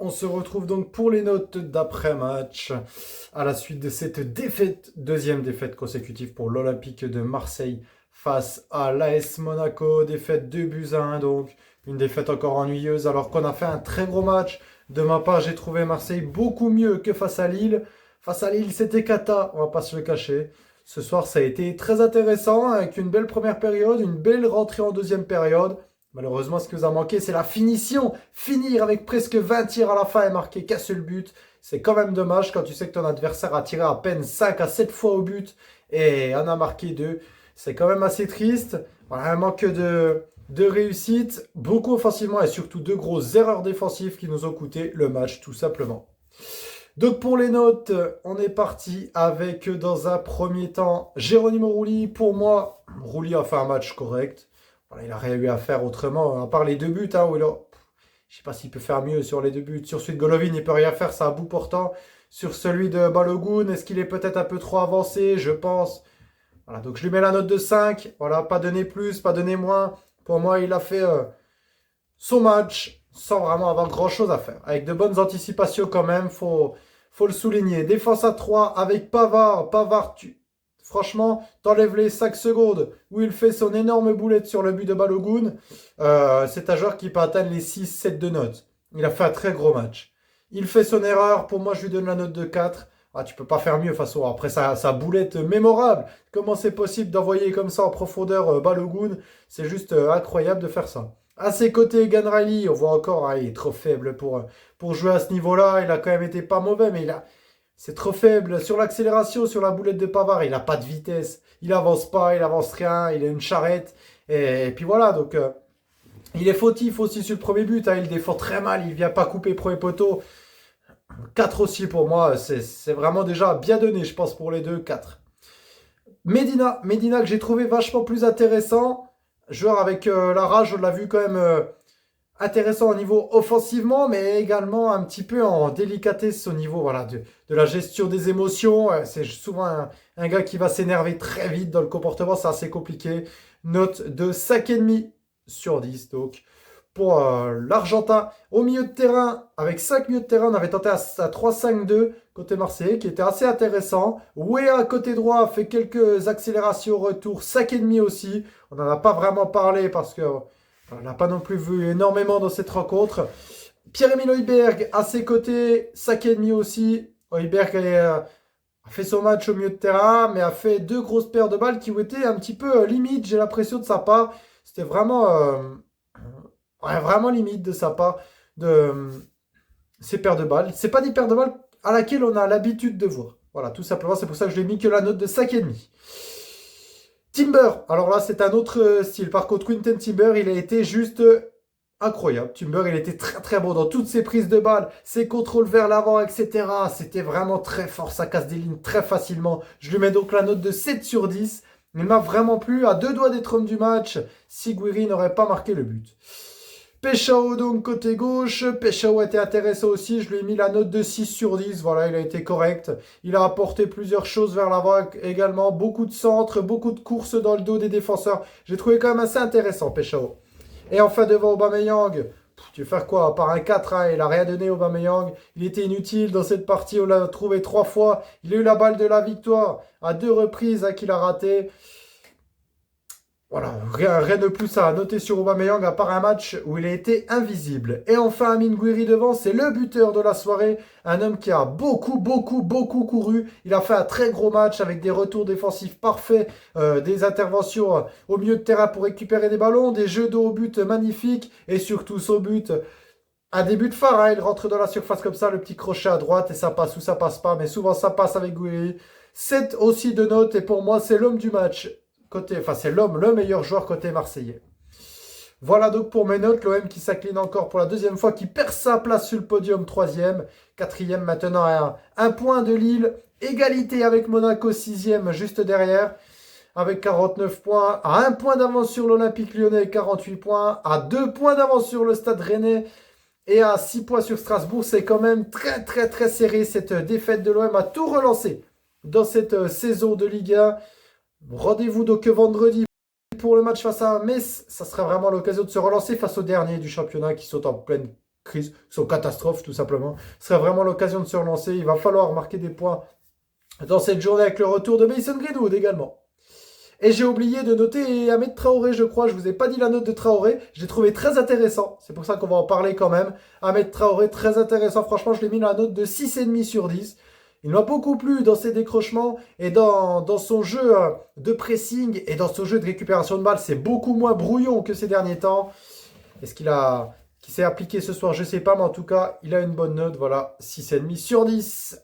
On se retrouve donc pour les notes d'après-match à la suite de cette défaite, deuxième défaite consécutive pour l'Olympique de Marseille face à l'AS Monaco. Défaite 2 buts à 1 donc, une défaite encore ennuyeuse alors qu'on a fait un très gros match. De ma part, j'ai trouvé Marseille beaucoup mieux que face à Lille. Face à Lille, c'était cata, on va pas se le cacher. Ce soir, ça a été très intéressant avec une belle première période, une belle rentrée en deuxième période. Malheureusement, ce qui nous a manqué, c'est la finition. Finir avec presque 20 tirs à la fin et marquer qu'un seul but. C'est quand même dommage quand tu sais que ton adversaire a tiré à peine 5 à 7 fois au but et en a marqué 2. C'est quand même assez triste. Voilà, un manque de réussite, beaucoup offensivement et surtout deux grosses erreurs défensives qui nous ont coûté le match tout simplement. Donc pour les notes, on est parti avec dans un premier temps Geronimo Rulli. Pour moi, Rulli a fait un match correct. Voilà, il n'a rien eu à faire autrement, à part les deux buts. Où il a... Je ne sais pas s'il peut faire mieux sur les deux buts. Sur celui de Golovin, il ne peut rien faire, c'est à bout portant. Sur celui de Balogun, est-ce qu'il est peut-être un peu trop avancé? Je pense. Voilà, donc je lui mets la note de 5. Voilà, pas donner plus, pas donner moins. Pour moi, il a fait son match sans vraiment avoir grand-chose à faire. Avec de bonnes anticipations quand même, faut le souligner. Défense à 3 avec Pavard. Pavard, franchement, t'enlèves les 5 secondes où il fait son énorme boulette sur le but de Balogun. C'est un joueur qui peut atteindre les 6-7 de notes. Il a fait un très gros match. Il fait son erreur. Pour moi, je lui donne la note de 4. Ah, tu peux pas faire mieux de toute façon. Après sa boulette mémorable. Comment c'est possible d'envoyer comme ça en profondeur Balogun? C'est juste incroyable de faire ça. À ses côtés, Egan Riley, on voit encore, il est trop faible pour jouer à ce niveau-là. Il a quand même été pas mauvais, mais c'est trop faible. Sur l'accélération, sur la boulette de Pavard, il n'a pas de vitesse. Il avance pas, il avance rien, il a une charrette. Et puis voilà, donc il est fautif aussi sur le premier but. Il défend très mal, il vient pas couper premier poteau. 4 aussi pour moi, c'est vraiment déjà bien donné, je pense, pour les deux, 4. Medina que j'ai trouvé vachement plus intéressant. Joueur avec la rage, on l'a vu quand même intéressant au niveau offensivement, mais également un petit peu en délicatesse au niveau voilà, de la gestion des émotions. C'est souvent un gars qui va s'énerver très vite dans le comportement, c'est assez compliqué. Note de 5,5 sur 10. Donc pour l'Argentin, au milieu de terrain, avec 5 milieux de terrain, on avait tenté à 3-5-2 côté Marseillais, qui était assez intéressant. Wea côté droit fait quelques accélérations au retour, 5,5 aussi. On n'en a pas vraiment parlé parce que on n'a pas non plus vu énormément dans cette rencontre. Pierre-Emile Højbjerg à ses côtés, 5,5 aussi. Højbjerg a fait son match au milieu de terrain, mais a fait deux grosses paires de balles qui ont été un petit peu limite, j'ai l'impression de sa part. C'était vraiment limite de sa part de ces paires de balles. C'est pas des paires de balles à laquelle on a l'habitude de voir. Voilà, tout simplement, c'est pour ça que je l'ai mis que la note de 5,5. Timber, alors là c'est un autre style. Par contre, Quinten Timber, il a été juste incroyable. Timber, il était très très bon dans toutes ses prises de balles, ses contrôles vers l'avant, etc. C'était vraiment très fort, ça casse des lignes très facilement. Je lui mets donc la note de 7 sur 10. Il m'a vraiment plu, à deux doigts d'être homme du match, si Guiri n'aurait pas marqué le but. Peshao donc côté gauche, Peshao était intéressant aussi, je lui ai mis la note de 6 sur 10, voilà, il a été correct. Il a apporté plusieurs choses vers l'avant également, beaucoup de centres, beaucoup de courses dans le dos des défenseurs. J'ai trouvé quand même assez intéressant Peshao. Et enfin devant Aubameyang, tu veux faire quoi? À part un 4, hein, il n'a rien donné Aubameyang. Il était inutile dans cette partie, on l'a trouvé 3 fois. Il a eu la balle de la victoire à 2 reprises qu'il a raté. Voilà, rien de plus à noter sur Aubameyang à part un match où il a été invisible. Et enfin, Amine Gouiri devant, c'est le buteur de la soirée. Un homme qui a beaucoup couru. Il a fait un très gros match avec des retours défensifs parfaits, des interventions au milieu de terrain pour récupérer des ballons, des jeux de haut but magnifiques et surtout son but. Un début de phare, hein, il rentre dans la surface comme ça, le petit crochet à droite et ça passe ou ça passe pas. Mais souvent ça passe avec Gouiri. 7 aussi de notes et pour moi c'est l'homme du match. C'est le meilleur joueur côté marseillais. Voilà donc pour mes notes, l'OM qui s'incline encore pour la deuxième fois, qui perd sa place sur le podium, troisième, quatrième maintenant à un point de Lille, égalité avec Monaco, sixième juste derrière, avec 49 points, à un point d'avance sur l'Olympique Lyonnais, 48 points, à 2 points d'avance sur le Stade Rennais, et à 6 points sur Strasbourg. C'est quand même très serré, cette défaite de l'OM a tout relancé dans cette saison de Ligue 1. Rendez-vous donc vendredi pour le match face à Metz. Ça sera vraiment l'occasion de se relancer face aux derniers du championnat qui sont en pleine crise, sont catastrophes tout simplement. Ce serait vraiment l'occasion de se relancer. Il va falloir marquer des points dans cette journée avec le retour de Mason Greenwood également. Et j'ai oublié de noter Ahmed Traoré, je crois. Je vous ai pas dit la note de Traoré. Je l'ai trouvé très intéressant. C'est pour ça qu'on va en parler quand même. Ahmed Traoré, très intéressant. Franchement, je l'ai mis la note de 6,5 sur 10. Il m'a beaucoup plu dans ses décrochements et dans son jeu de pressing et dans son jeu de récupération de balles. C'est beaucoup moins brouillon que ces derniers temps. Est-ce qu'il s'est appliqué ce soir? Je sais pas, mais en tout cas, il a une bonne note. Voilà, 6,5 sur 10.